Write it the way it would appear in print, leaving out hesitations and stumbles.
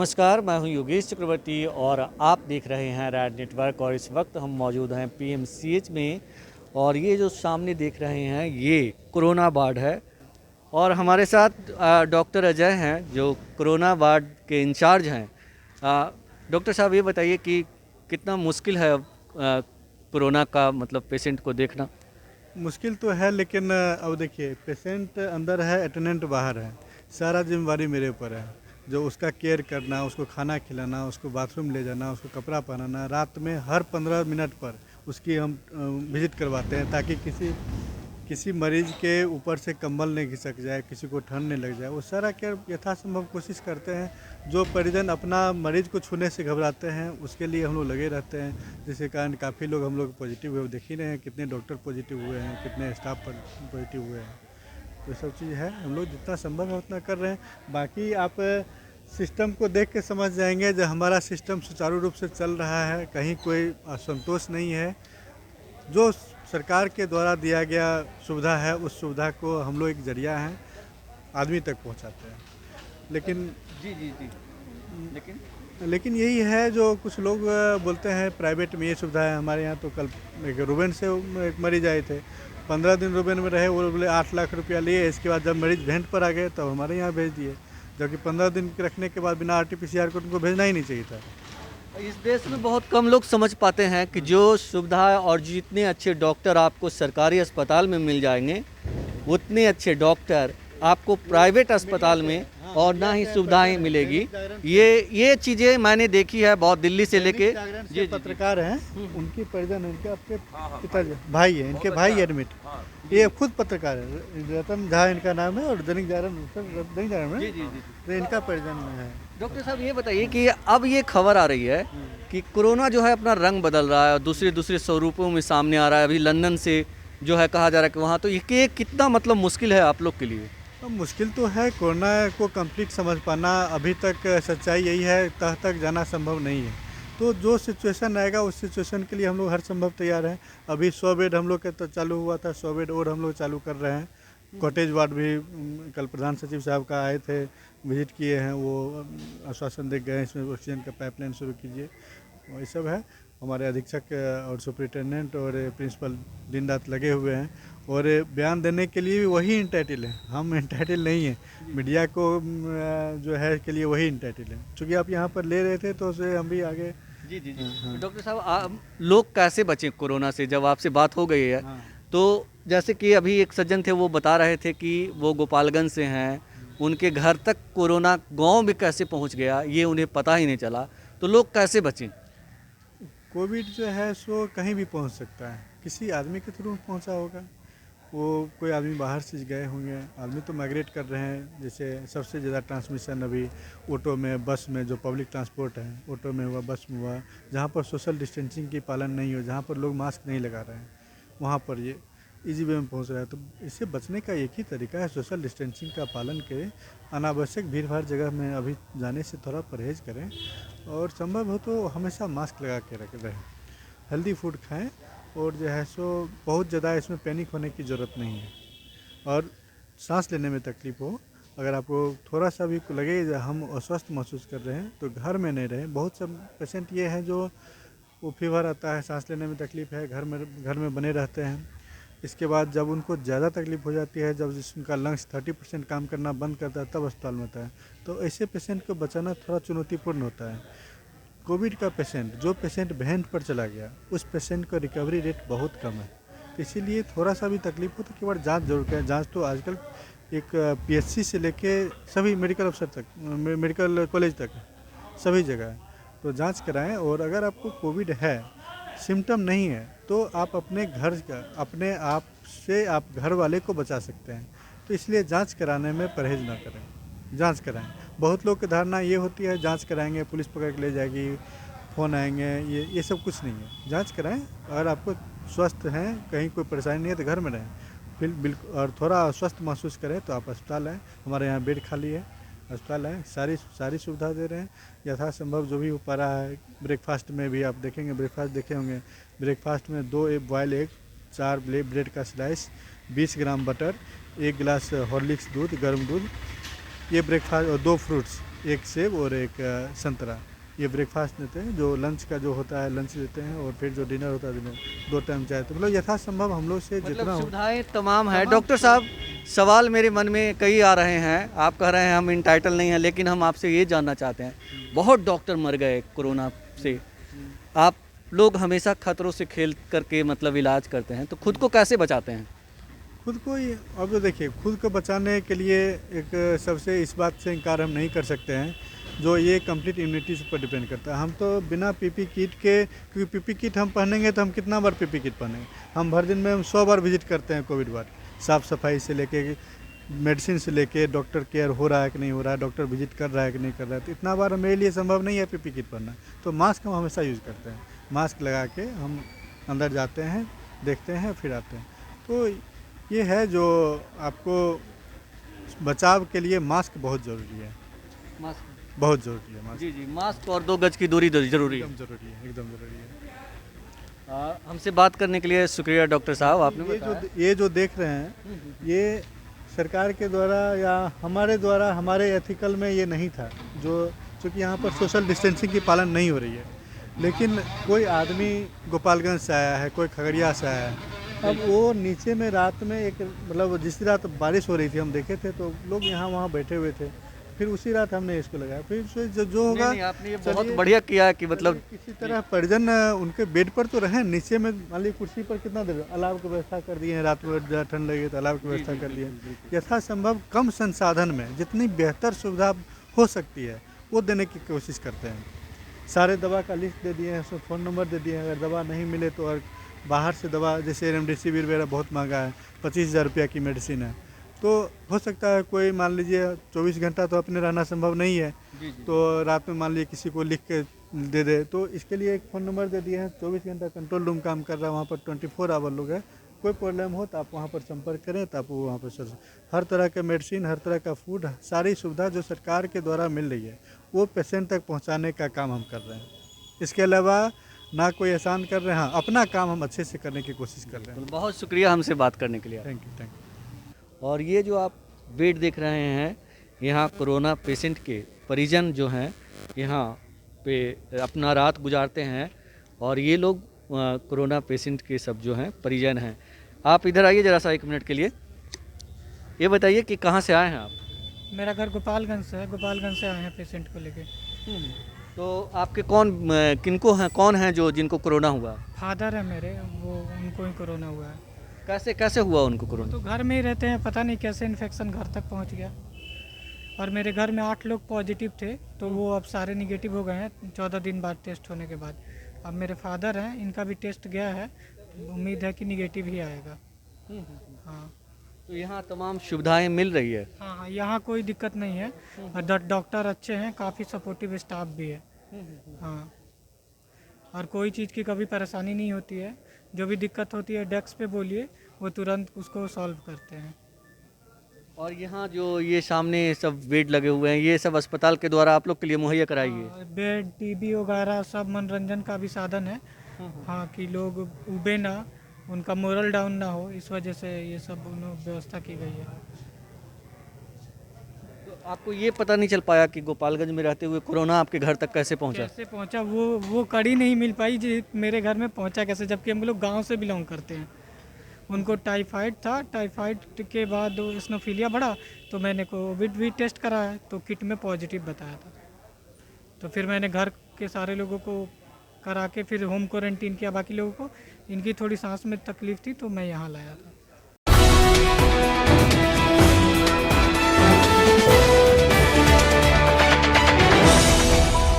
नमस्कार, मैं हूं योगेश चक्रवर्ती और आप देख रहे हैं रैड नेटवर्क। और इस वक्त हम मौजूद हैं पीएमसीएच में। और ये जो सामने देख रहे हैं ये कोरोना वार्ड है। और हमारे साथ डॉक्टर अजय हैं जो कोरोना वार्ड के इंचार्ज हैं। डॉक्टर साहब, ये बताइए कि कितना मुश्किल है कोरोना का मतलब पेशेंट को देखना। मुश्किल तो है, लेकिन अब देखिए, पेशेंट अंदर है, अटेंडेंट बाहर है। सारा जिम्मेवारी मेरे ऊपर है, जो उसका केयर करना, उसको खाना खिलाना, उसको बाथरूम ले जाना, उसको कपड़ा पहनाना। रात में हर 15 मिनट पर उसकी हम विजिट करवाते हैं, ताकि किसी मरीज के ऊपर से कंबल नहीं खिसक जाए, किसी को ठंड नहीं लग जाए। वो सारा केयर यथासंभव कोशिश करते हैं। जो परिजन अपना मरीज को छूने से घबराते हैं, उसके लिए हम लोग लगे रहते हैं, जिसके कारण काफ़ी लोग हम लोग पॉजिटिव हुए। देख ही रहे हैं कितने डॉक्टर पॉजिटिव हुए हैं, कितने स्टाफ पॉजिटिव हुए हैं। तो सब चीज़ है, हम लोग जितना संभव है उतना कर रहे हैं। बाकी आप सिस्टम को देख के समझ जाएंगे, जब हमारा सिस्टम सुचारू रूप से चल रहा है, कहीं कोई असंतोष नहीं है। जो सरकार के द्वारा दिया गया सुविधा है, उस सुविधा को हम लोग एक जरिया हैं, आदमी तक पहुंचाते हैं। लेकिन जी जी जी। लेकिन यही है, जो कुछ लोग बोलते हैं प्राइवेट में ये सुविधा है। हमारे यहाँ तो कल एक रुबेन से एक मरीज आए थे, 15 दिन रुबेन में रहे, वो बोले 8 लाख रुपया लिए। इसके बाद जब मरीज भेंट पर आ गए तब हमारे यहाँ भेज दिए, जबकि 15 दिन रखने के बाद बिना RT-PCR को उनको भेजना ही नहीं चाहिए था। इस देश में बहुत कम लोग समझ पाते हैं कि जो सुविधा और जितने अच्छे डॉक्टर आपको सरकारी अस्पताल में मिल जाएंगे, उतने अच्छे डॉक्टर आपको प्राइवेट अस्पताल में और ना ही सुविधाएं मिलेगी। ये चीज़ें मैंने देखी है बहुत, दिल्ली से लेके। ये पत्रकार हैं, उनकी परिजन है, इनके आपके पिताजी भाई है, इनके भाई एडमिट। ये खुद पत्रकार है, रतन झा इनका नाम है, और दैनिक जागरण में तो इनका परिजन है। डॉक्टर साहब, ये बताइए कि अब ये खबर आ रही है कि कोरोना जो है अपना रंग बदल रहा है और दूसरे स्वरूपों में सामने आ रहा है। अभी लंदन से जो है कहा जा रहा है कि वहाँ, तो ये कितना मतलब मुश्किल है आप लोग के लिए? मुश्किल तो है, कोरोना को कंप्लीट समझ पाना। अभी तक सच्चाई यही है, तह तक जाना संभव नहीं है। तो जो सिचुएशन आएगा, उस सिचुएशन के लिए हम लोग हर संभव तैयार हैं। अभी 100 बेड हम लोग का तो चालू हुआ था, 100 बेड और हम लोग चालू कर रहे हैं। कॉटेज वार्ड भी कल प्रधान सचिव साहब का आए थे, विजिट किए हैं, वो आश्वासन दे गए इसमें ऑक्सीजन का पाइपलाइन शुरू कीजिए। वही सब है। हमारे अधीक्षक और सुपरिटेंडेंट और प्रिंसिपल दिन रात लगे हुए हैं, और बयान देने के लिए भी वही इंटाइटल है, हम इंटाइटल नहीं हैं। मीडिया को जो है के लिए वही इंटाइटल है। चूँकि आप यहाँ पर ले रहे थे तो उसे हम भी आगे। जी जी जी। डॉक्टर साहब, लोग कैसे बचें कोरोना से? जब आपसे बात हो गई है, तो जैसे कि अभी एक सज्जन थे, वो बता रहे थे कि वो गोपालगंज से हैं, उनके घर तक कोरोना गांव में कैसे पहुंच गया ये उन्हें पता ही नहीं चला। तो लोग कैसे बचें? कोविड जो है सो कहीं भी पहुंच सकता है, किसी आदमी के थ्रू पहुंचा होगा। वो कोई आदमी बाहर से गए होंगे, आदमी तो माइग्रेट कर रहे हैं। जैसे सबसे ज़्यादा ट्रांसमिशन अभी ऑटो में, बस में, जो पब्लिक ट्रांसपोर्ट है, ऑटो में हुआ, बस में हुआ, जहाँ पर सोशल डिस्टेंसिंग की पालन नहीं हो, जहाँ पर लोग मास्क नहीं लगा रहे हैं, वहाँ पर ये इजी वे में पहुँच रहा है। तो इससे बचने का एक ही तरीका है, सोशल डिस्टेंसिंग का पालन करें। अनावश्यक भीड़ भाड़ जगह में अभी जाने से थोड़ा परहेज़ करें, और संभव हो तो हमेशा मास्क लगा के रहें। हेल्दी फूड खाएं, और जो है सो बहुत ज़्यादा इसमें पैनिक होने की ज़रूरत नहीं है। और सांस लेने में तकलीफ़ हो, अगर आपको थोड़ा सा भी लगे हम अस्वस्थ महसूस कर रहे हैं, तो घर में नहीं रहें। बहुत से पेशेंट ये हैं जो वो फीवर आता है, सांस लेने में तकलीफ़ है, घर में बने रहते हैं। इसके बाद जब उनको ज़्यादा तकलीफ हो जाती है, जब जिसका लंग्स 30% काम करना बंद करता है, तब अस्पताल में होता है। तो ऐसे पेशेंट को बचाना थोड़ा चुनौतीपूर्ण होता है। कोविड का पेशेंट, जो पेशेंट भेंट पर चला गया, उस पेशेंट का रिकवरी रेट बहुत कम है। तो इसीलिए थोड़ा सा भी तकलीफ हो तो केवल जांच जरूर करें। जांच तो आजकल एक PHC से लेके सभी मेडिकल अफसर तक, मेडिकल कॉलेज तक सभी जगह है। तो जांच कराएं, और अगर आपको कोविड है, सिम्टम नहीं है, तो आप अपने अपने आप से आप घर वाले को बचा सकते हैं। तो इसलिए जांच कराने में परहेज ना करें, जांच कराएं। बहुत लोग की धारणा ये होती है, जांच कराएंगे पुलिस पकड़ के ले जाएगी, फ़ोन आएंगे, ये सब कुछ नहीं है। जांच कराएं। अगर आपको स्वस्थ हैं, कहीं कोई परेशानी नहीं है, तो घर में रहें। फिर बिल्कुल, और थोड़ा स्वस्थ महसूस करें तो आप अस्पताल आएँ, हमारे यहाँ बेड खाली है, अस्पताल है, सारी सुविधा दे रहे हैं यथासंभव जो भी हो पा रहा है। ब्रेकफास्ट में भी आप देखेंगे, ब्रेकफास्ट देखे होंगे, ब्रेकफास्ट में 2 बॉयल एग, 4 ब्रेड का स्लाइस, 20 ग्राम बटर, 1 गिलास हॉर्लिक्स दूध, गर्म दूध, ये ब्रेकफास्ट, और 2 फ्रूट्स, एक सेब और एक संतरा, ये ब्रेकफास्ट देते हैं। जो लंच का जो होता है लंच देते हैं, और फिर जो डिनर होता है डिनर, 2 टाइम चाय। तो मतलब यथासंभव हम लोग से जितना मतलब हो। सुविधाएं तमाम है। तमाम डॉक्टर साहब, सवाल मेरे मन में कई आ रहे हैं। आप कह रहे हैं हम इंटाइटल नहीं हैं, लेकिन हम आपसे ये जानना चाहते हैं, बहुत डॉक्टर मर गए कोरोना से, आप लोग हमेशा खतरों से खेल करके मतलब इलाज करते हैं, तो खुद को कैसे बचाते हैं? खुद को ही, अब तो देखिए, खुद को बचाने के लिए एक सबसे इस बात से इनकार हम नहीं कर सकते हैं, जो ये कंप्लीट इम्यूनिटी पर डिपेंड करता है। हम तो बिना पीपी किट के, क्योंकि पीपी किट हम पहनेंगे तो हम कितना बार पीपी किट पहनेंगे? हम भर दिन में हम 100 बार विजिट करते हैं कोविड वार्ड, साफ़ सफाई से लेके मेडिसिन से लेके डॉक्टर केयर हो रहा है कि नहीं हो रहा है, डॉक्टर विजिट कर रहा है कि नहीं कर रहा है। तो इतना बार मेरे लिए संभव नहीं है पीपी किट पहनना। तो मास्क हम हमेशा यूज़ करते हैं, मास्क लगा के हम अंदर जाते हैं, देखते हैं, फिर आते हैं। तो ये है जो आपको बचाव के लिए मास्क बहुत ज़रूरी है, मास्क, बहुत ज़रूरी है मास्क। जी जी, मास्क और 2 गज की दूरी जरूरी है। एकदम ज़रूरी है, एकदम ज़रूरी है। हमसे बात करने के लिए शुक्रिया डॉक्टर साहब, आपने बताया। ये जो देख रहे हैं, ये सरकार के द्वारा या हमारे द्वारा, हमारे एथिकल में ये नहीं था, जो चूँकि यहाँ पर सोशल डिस्टेंसिंग की पालन नहीं हो रही है। लेकिन कोई आदमी गोपालगंज से आया है, कोई खगड़िया से आया है, अब वो नीचे में रात में एक, मतलब जिस रात बारिश हो रही थी हम देखे थे, तो लोग यहाँ वहाँ बैठे हुए थे। फिर उसी रात हमने इसको लगाया, फिर उससे जो होगा। नहीं, नहीं, आपने ये बहुत चलिए, बढ़िया किया कि मतलब किसी तरह परिजन उनके बेड पर तो रहें, नीचे में मान लीजिए कुर्सी पर कितना देर, अलाव की व्यवस्था कर दिए हैं, रात में ज़्यादा ठंड लगे तो अलाव की व्यवस्था कर दिए हैं। यथासंभव कम संसाधन में जितनी बेहतर सुविधा हो सकती है वो देने की कोशिश करते हैं। सारे दवा का लिस्ट दे दिए हैं, उसमें फ़ोन नंबर दे दिए हैं, अगर दवा नहीं मिले तो और बाहर से दवा, जैसे रेमडेसिविर वगैरह बहुत महंगा है, 25,000 रुपया की मेडिसिन है। तो हो सकता है कोई, मान लीजिए 24 घंटा तो अपने रहना संभव नहीं है, तो रात में मान लीजिए किसी को लिख के दे दे, तो इसके लिए एक फ़ोन नंबर दे दिए हैं। 24 घंटा कंट्रोल रूम काम कर रहा है, वहाँ पर 24 आवर लोग है। कोई प्रॉब्लम हो तो आप वहाँ पर संपर्क करें, तो आप वहाँ पर हर तरह का मेडिसिन, हर तरह का फूड, सारी सुविधा जो सरकार के द्वारा मिल रही है वो पेशेंट तक पहुँचाने का काम हम कर रहे हैं। इसके अलावा ना कोई एहसान कर रहे हैं, हाँ, अपना काम हम अच्छे से करने की कोशिश कर रहे हैं। बहुत शुक्रिया हमसे बात करने के लिए। Thank you, thank you. और ये जो आप बेड देख रहे हैं, यहाँ कोरोना पेशेंट के परिजन जो हैं यहाँ पे अपना रात गुजारते हैं, और ये लोग कोरोना पेशेंट के सब जो हैं परिजन हैं। आप इधर आइए ज़रा सा 1 मिनट के लिए। ये बताइए कि कहाँ से आए हैं आप? मेरा घर गोपालगंज से है, गोपालगंज से आए हैं पेशेंट को लेके। तो आपके किनको हैं, कौन हैं जो जिनको कोरोना हुआ? फादर है मेरे, वो उनको ही कोरोना हुआ है। कैसे कैसे हुआ उनको कोरोना? तो घर में ही रहते हैं, पता नहीं कैसे इन्फेक्शन घर तक पहुंच गया। और मेरे घर में 8 लोग पॉजिटिव थे, तो वो अब सारे निगेटिव हो गए हैं 14 दिन बाद टेस्ट होने के बाद। अब मेरे फादर हैं, इनका भी टेस्ट गया है, उम्मीद है कि निगेटिव ही आएगा। हाँ तो यहाँ तमाम सुविधाएं मिल रही है। हाँ हाँ, यहाँ कोई दिक्कत नहीं है, और डॉक्टर अच्छे हैं, काफ़ी सपोर्टिव स्टाफ भी है। हाँ, और कोई चीज़ की कभी परेशानी नहीं होती है। जो भी दिक्कत होती है डेस्क पे बोलिए, वो तुरंत उसको सॉल्व करते हैं। और यहाँ जो ये सामने सब बेड लगे हुए हैं, ये सब अस्पताल के द्वारा आप लोग के लिए मुहैया कराई है? बेड, टीवी वगैरह सब मनोरंजन का भी साधन है। हाँ, कि लोग उबे ना, उनका मोरल डाउन ना हो, इस वजह से ये सब व्यवस्था की गई है। तो आपको ये पता नहीं चल पाया कि गोपालगंज में रहते हुए कोरोना आपके घर तक कैसे पहुँचा? कैसे पहुंचा, वो कड़ी नहीं मिल पाई जी, मेरे घर में पहुंचा कैसे, जबकि हम लोग गांव से बिलोंग करते हैं। उनको टाइफाइड था, टाइफाइड के बाद स्नोफीलिया बढ़ा, तो मैंने कोविड भी टेस्ट कराया, तो किट में पॉजिटिव बताया था। तो फिर मैंने घर के सारे लोगों को करा के फिर होम क्वारंटीन किया, बाकी लोगों को। इनकी थोड़ी सांस में तकलीफ थी, तो मैं यहाँ लाया था।